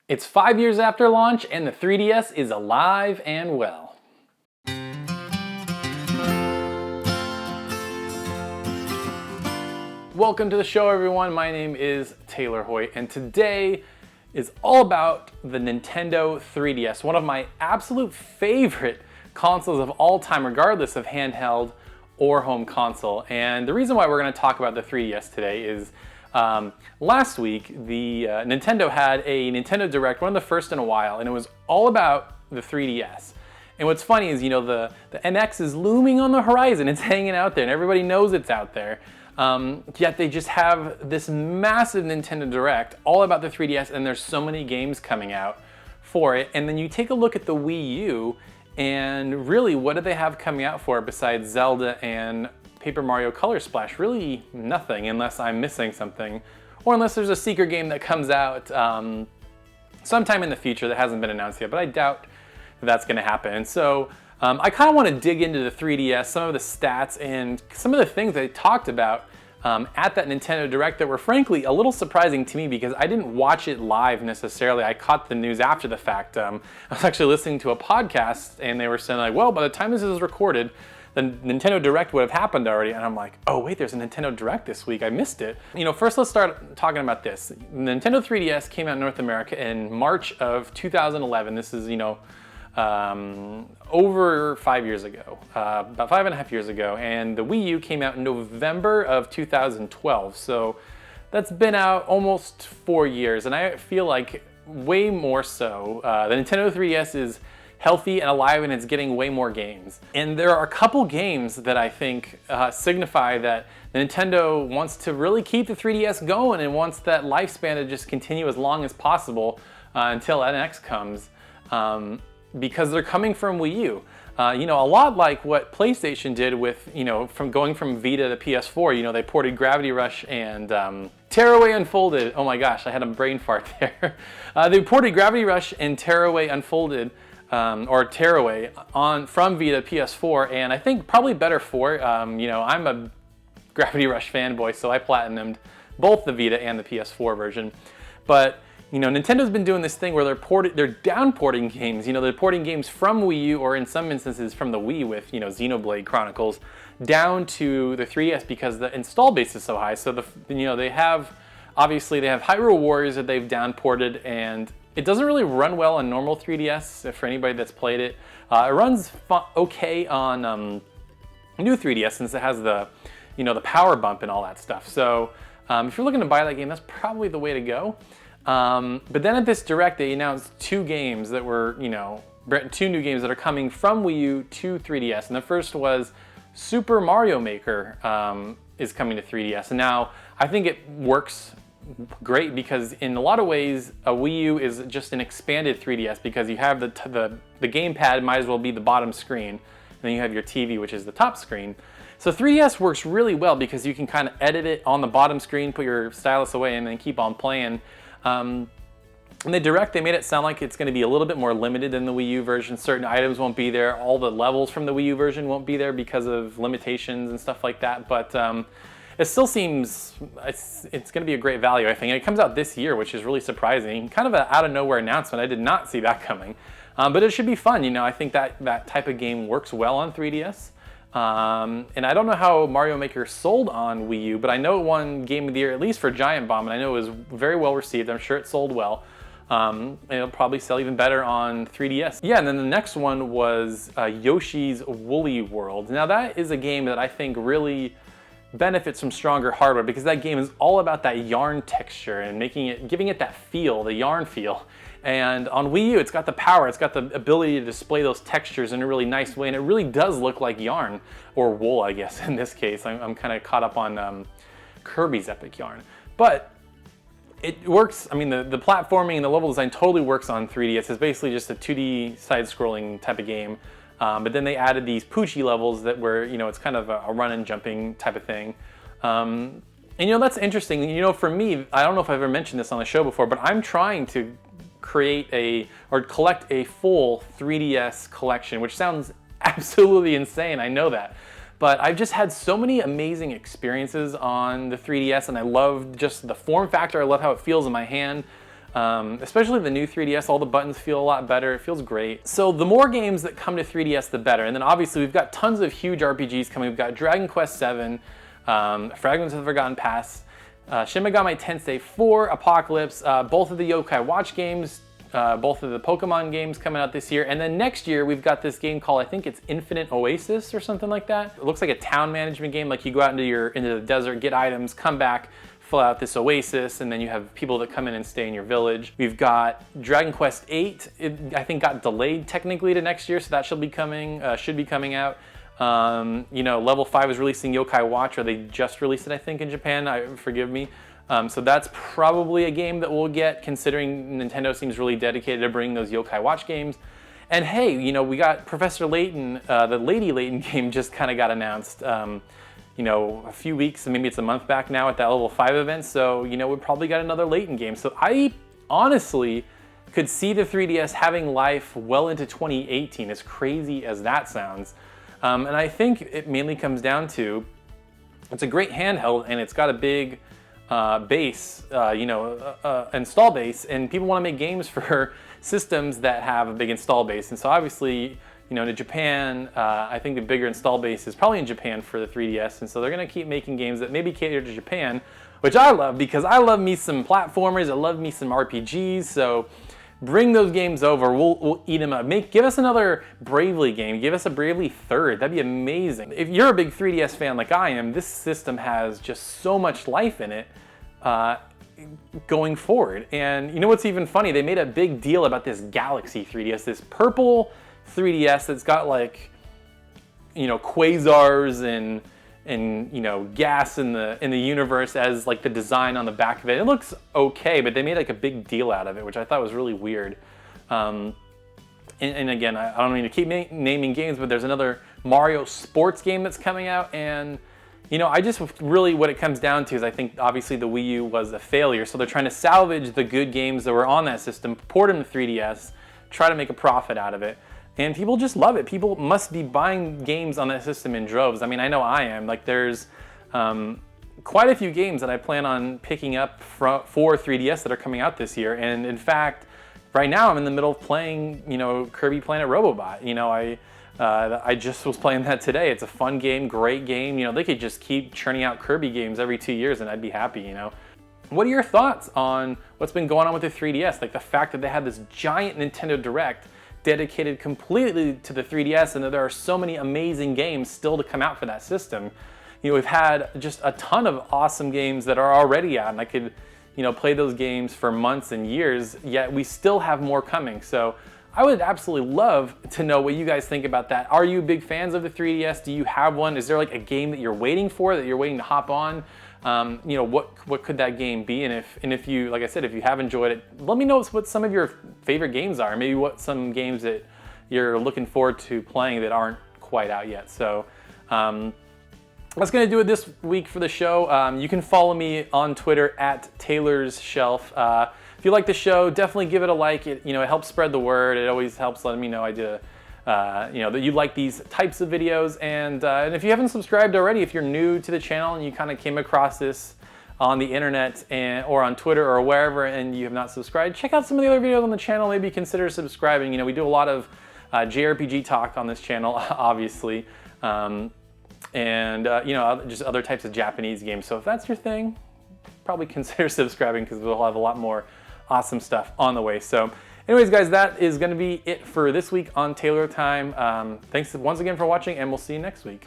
It's 5 years after launch and the 3DS is alive and well. Welcome to the show, everyone. My name is Taylor Hoyt, and today is all about the Nintendo 3DS, one of my absolute favorite consoles of all time, regardless of handheld or home console. And the reason why we're going to talk about the 3DS today is last week, Nintendo had a Nintendo Direct, one of the first in a while, and it was all about the 3DS. And what's funny is, the NX is looming on the horizon. It's hanging out there, and everybody knows it's out there. Yet they just have this massive Nintendo Direct all about the 3DS, and there's so many games coming out for it. And then you take a look at the Wii U, and really, what do they have coming out for it besides Zelda and Paper Mario Color Splash? Really nothing, unless I'm missing something, or unless there's a secret game that comes out sometime in the future that hasn't been announced yet, but I doubt that's going to happen. And so I kind of want to dig into the 3DS, some of the stats, and some of the things they talked about at that Nintendo Direct that were frankly a little surprising to me because I didn't watch it live necessarily. I caught the news after the fact. I was actually listening to a podcast and they were saying like, well, by the time this is recorded, the Nintendo Direct would have happened already. And I'm like, oh wait, there's a Nintendo Direct this week. I missed it. First let's start talking about this. The Nintendo 3DS came out in North America in March of 2011. This is, over 5 years ago, about 5.5 years ago. And the Wii U came out in November of 2012. So that's been out almost 4 years. And I feel like way more so. The Nintendo 3DS is healthy and alive, and it's getting way more games. And there are a couple games that I think signify that Nintendo wants to really keep the 3DS going and wants that lifespan to just continue as long as possible until NX comes, because they're coming from Wii U. A lot like what PlayStation did with, from going from Vita to PS4, they ported Gravity Rush and Tearaway Unfolded. Oh my gosh, I had a brain fart there. They ported Gravity Rush and Tearaway Unfolded, or Tearaway from Vita to PS4, and I think probably better for it. I'm a Gravity Rush fanboy, so I platinumed both the Vita and the PS4 version. But Nintendo's been doing this thing where they're downporting games. They're porting games from Wii U, or in some instances from the Wii with Xenoblade Chronicles, down to the 3DS because the install base is so high. So they have Hyrule Warriors that they've downported, and it doesn't really run well on normal 3DS for anybody that's played it. It runs okay on new 3DS since it has the power bump and all that stuff. So if you're looking to buy that game, that's probably the way to go. But then at this Direct, they announced two games that were, two new games that are coming from Wii U to 3DS. And the first was Super Mario Maker is coming to 3DS. And now I think it works great because in a lot of ways, a Wii U is just an expanded 3DS because you have the gamepad might as well be the bottom screen. And then you have your TV, which is the top screen. So 3DS works really well because you can kind of edit it on the bottom screen, put your stylus away, and then keep on playing. In the Direct, they made it sound like it's going to be a little bit more limited than the Wii U version. Certain items won't be there. All the levels from the Wii U version won't be there because of limitations and stuff like that. But it still seems it's going to be a great value, I think. And it comes out this year, which is really surprising. Kind of an out-of-nowhere announcement. I did not see that coming. But it should be fun. I think that type of game works well on 3DS. And I don't know how Mario Maker sold on Wii U, but I know it won Game of the Year, at least for Giant Bomb, and I know it was very well received. I'm sure it sold well. And it'll probably sell even better on 3DS. Yeah, and then the next one was Yoshi's Woolly World. Now that is a game that I think really benefits from stronger hardware because that game is all about that yarn texture and giving it that feel, the yarn feel. And on Wii U, it's got the power, it's got the ability to display those textures in a really nice way, and it really does look like yarn, or wool, I guess, in this case. I'm kind of caught up on Kirby's Epic Yarn. But it works, the platforming and the level design totally works on 3DS. It's basically just a 2D side-scrolling type of game. But then they added these Poochie levels that were, it's kind of a run and jumping type of thing. And that's interesting. For me, I don't know if I've ever mentioned this on the show before, but I'm trying to collect a full 3DS collection, which sounds absolutely insane, I know that. But I've just had so many amazing experiences on the 3DS, and I love just the form factor. I love how it feels in my hand. Especially the new 3DS, all the buttons feel a lot better. It feels great. So the more games that come to 3DS, the better. And then obviously we've got tons of huge RPGs coming. We've got Dragon Quest VII, Fragments of the Forgotten Past, Shin Megami Tensei 4, Apocalypse, both of the Yokai Watch games, both of the Pokemon games coming out this year. And then next year, we've got this game called, I think it's Infinite Oasis or something like that. It looks like a town management game, like you go out into the desert, get items, come back, fill out this oasis, and then you have people that come in and stay in your village. We've got Dragon Quest VIII. It, I think, got delayed technically to next year, so that should be coming out. You know, Level 5 is releasing Yokai Watch, or they just released it, I think, in Japan. Forgive me. So that's probably a game that we'll get, considering Nintendo seems really dedicated to bringing those Yokai Watch games. And hey, you know, we got Professor Layton, the Lady Layton game just kind of got announced, you know, a few weeks, maybe it's a month back now at that Level 5 event. So, you know, we probably got another Layton game. So I honestly could see the 3DS having life well into 2018, as crazy as that sounds. And I think it mainly comes down to, it's a great handheld and it's got a big base, install base, and people want to make games for systems that have a big install base. And so obviously, you know, in Japan, I think the bigger install base is probably in Japan for the 3DS, and so they're going to keep making games that maybe cater to Japan, which I love because I love me some platformers, I love me some RPGs, so bring those games over, we'll eat them up. Give us another Bravely game, give us a Bravely Third, that'd be amazing. If you're a big 3DS fan like I am, this system has just so much life in it going forward. And you know what's even funny? They made a big deal about this Galaxy 3DS, this purple 3DS that's got, like, you know, quasars and you know, gas in the universe as like the design on the back of it. It looks okay, but they made like a big deal out of it, which I thought was really weird. And again, I don't mean to keep naming games, but there's another Mario sports game that's coming out, and you know, I just really, what it comes down to is I think obviously the Wii U was a failure, so they're trying to salvage the good games that were on that system, port them to 3DS, try to make a profit out of it. And people just love it. People must be buying games on that system in droves. I mean, I know I am. Like, there's quite a few games that I plan on picking up for 3DS that are coming out this year. And in fact, right now I'm in the middle of playing, you know, Kirby Planet Robobot. You know, I just was playing that today. It's a fun game, great game. You know, they could just keep churning out Kirby games every 2 years and I'd be happy, you know. What are your thoughts on what's been going on with the 3DS? Like the fact that they had this giant Nintendo Direct dedicated completely to the 3DS, and that there are so many amazing games still to come out for that system. You know, we've had just a ton of awesome games that are already out, and I could, you know, play those games for months and years, yet we still have more coming. So I would absolutely love to know what you guys think about that. Are you big fans of the 3DS? Do you have one? Is there like a game that you're waiting for, that you're waiting to hop on? You know, what could that game be? And if you, like I said, if you have enjoyed it, let me know what some of your favorite games are. Maybe what some games that you're looking forward to playing that aren't quite out yet. So that's going to do it this week for the show. You can follow me on Twitter at Taylor's Shelf. If you like the show, definitely give it a like. It helps spread the word. It always helps letting me know that you like these types of videos. And if you haven't subscribed already, if you're new to the channel and you kind of came across this on the internet or on Twitter or wherever and you have not subscribed, check out some of the other videos on the channel. Maybe consider subscribing. You know, we do a lot of JRPG talk on this channel, obviously. Just other types of Japanese games. So if that's your thing, probably consider subscribing because we'll have a lot more awesome stuff on the way. So anyways, guys, that is going to be it for this week on Taylor Time. Thanks once again for watching, and we'll see you next week.